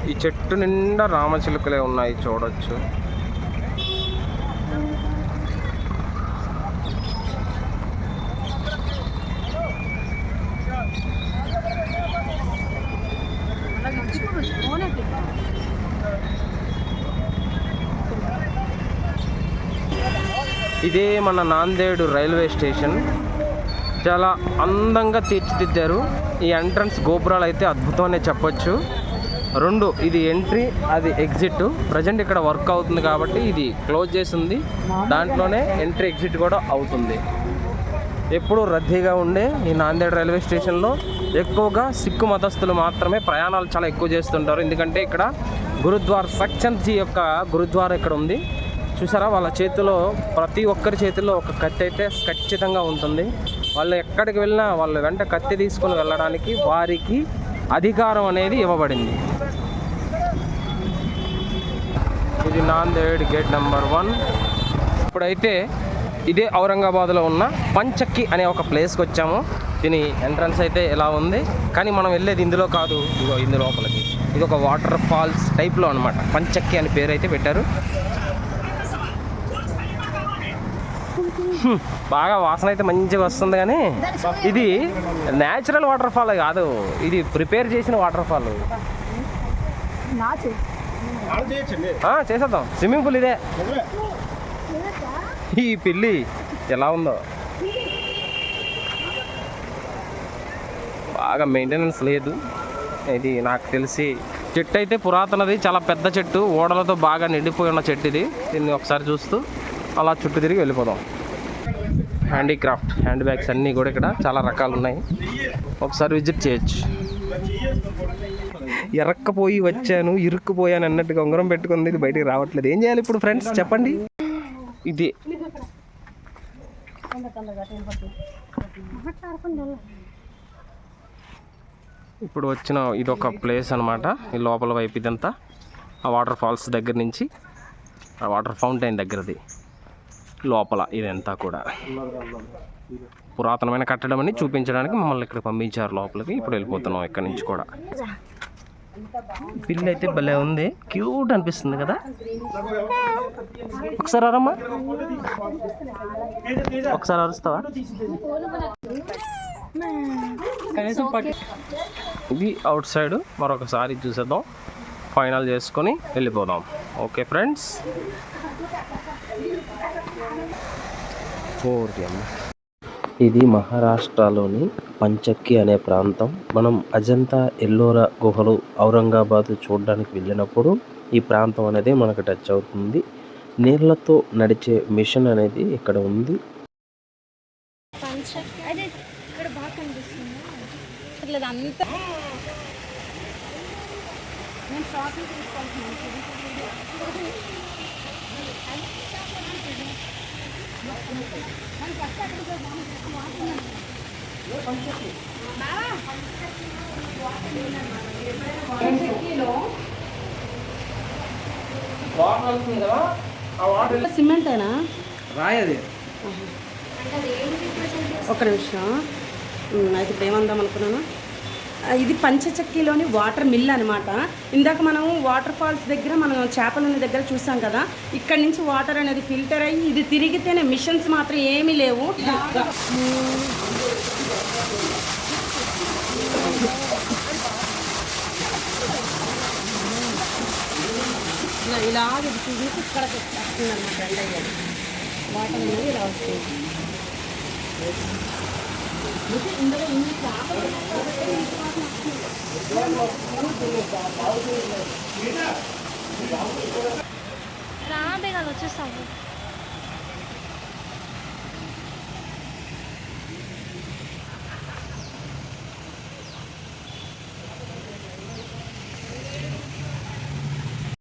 ఈ చెట్టు నిండా రామచిలుకలే ఉన్నాయి, చూడొచ్చు. ఇదే మన నాందేడ్ రైల్వే స్టేషన్. చాలా అందంగా తీర్చిదిద్దారు. ఈ ఎంట్రన్స్ గోపురాలు అయితే అద్భుతం అనే చెప్పొచ్చు. రెండు, ఇది ఎంట్రీ, అది ఎగ్జిట్. ప్రజెంట్ ఇక్కడ వర్క్ అవుతుంది కాబట్టి ఇది క్లోజ్ చేసి ఉంది. దాంట్లోనే ఎంట్రీ ఎగ్జిట్ కూడా అవుతుంది. ఎప్పుడూ రద్దీగా ఉండే ఈ నాందేడ్ రైల్వే స్టేషన్లో ఎక్కువగా సిక్కు మతస్థులు మాత్రమే ప్రయాణాలు చాలా ఎక్కువ చేస్తుంటారు. ఎందుకంటే ఇక్కడ గురుద్వార్ సచ్చంద్ జీ యొక్క గురుద్వారా ఇక్కడ ఉంది. చూసారా, వాళ్ళ చేతిలో, ప్రతి ఒక్కరి చేతిలో ఒక కత్తి అయితే ఖచ్చితంగా ఉంటుంది. వాళ్ళు ఎక్కడికి వెళ్ళినా వాళ్ళ వెంట కత్తి తీసుకొని వెళ్ళడానికి వారికి అధికారం అనేది ఇవ్వబడింది. ఇది నాందేడ్ గేట్ నెంబర్ 1. ఇప్పుడైతే ఇదే ఔరంగాబాద్లో ఉన్న పంచక్కి అనే ఒక ప్లేస్కి వచ్చాము. దీని ఎంట్రన్స్ అయితే ఎలా ఉంది, కానీ మనం వెళ్ళేది ఇందులో కాదు, ఇదిగో ఇందు లోపలికి. ఇది ఒక వాటర్ ఫాల్స్ టైప్లో అనమాట. పంచక్కి అని పేరు అయితే పెట్టారు. బాగా వాసన అయితే మంచిగా వస్తుంది, కానీ ఇది న్యాచురల్ వాటర్ ఫాల్ కాదు, ఇది ప్రిపేర్ చేసిన వాటర్ ఫాల్. చేసేద్దాం. స్విమ్మింగ్ పూల్ ఇదే. ఈ పిల్లి ఎలా ఉందో, బాగా మెయింటెనెన్స్ లేదు. ఇది నాకు తెలిసి చెట్టు అయితే పురాతనది, చాలా పెద్ద చెట్టు, ఓడలతో బాగా నిండిపోయి ఉన్న చెట్టు ఇది. దీన్ని ఒకసారి చూస్తూ అలా చుట్టూ తిరిగి వెళ్ళిపోదాం. హ్యాండీక్రాఫ్ట్ హ్యాండ్ బ్యాగ్స్ అన్నీ కూడా ఇక్కడ చాలా రకాలు ఉన్నాయి, ఒకసారి విజిట్ చేయొచ్చు. ఎరక్కపోయి వచ్చాను, ఇరుక్కుపోయాను అన్నట్టుగా ఉంగరం పెట్టుకుంది, ఇది బయటికి రావట్లేదు. ఏం చేయాలి ఇప్పుడు ఫ్రెండ్స్ చెప్పండి. ఇది ఇప్పుడు వచ్చిన ఇదొక ప్లేస్ అనమాట. ఈ లోపల వైపు ఇదంతా ఆ వాటర్ ఫాల్స్ దగ్గర నుంచి ఆ వాటర్ ఫౌంటైన్ దగ్గరది లోపల ఇదంతా కూడా పురాతనమైన కట్టడం అని చూపించడానికి మమ్మల్ని ఇక్కడ పంపించారు లోపలికి. ఇప్పుడు వెళ్ళిపోతున్నాం ఇక్కడ నుంచి కూడా. పిల్లి అయితే భలే ఉంది, క్యూట్ అనిపిస్తుంది కదా. ఒకసారి అరమ్మా, ఒకసారి అరుస్తావా? ఇది అవుట్ సైడ్, మరొకసారి చూసేద్దాం, ఫైనల్ చేసుకొని వెళ్ళిపోదాం. Okay friends. ఇది మహారాష్ట్రలోని పంచక్కి అనే ప్రాంతం. మనం అజంతా ఎల్లోరా గుహలు ఔరంగాబాద్ చూడడానికి వెళ్ళినప్పుడు ఈ ప్రాంతం అనేది మనకు టచ్ అవుతుంది. నీళ్లతో నడిచే మిషన్ అనేది ఇక్కడ ఉంది. సిమెంటేనా? రాయది. ఒక నిమిషం, అయితే ఇప్పుడు ఏమందాం అనుకున్నాను. ఇది పంచచక్కిలోని వాటర్ మిల్ అనమాట. ఇందాక మనం వాటర్ ఫాల్స్ దగ్గర మనం చేపల దగ్గర చూసాం కదా, ఇక్కడ నుంచి వాటర్ అనేది ఫిల్టర్ అయ్యి ఇది తిరిగితేనే, మిషన్స్ మాత్రం ఏమీ లేవు. ఇలా తిరిగి ఇక్కడ వస్తుంది అనమాట. వాటర్ అనేది ఇలా వస్తుంది. ఇందులో ఇన్ని చేపలు రాబేగాలు వచ్చేస్తాము.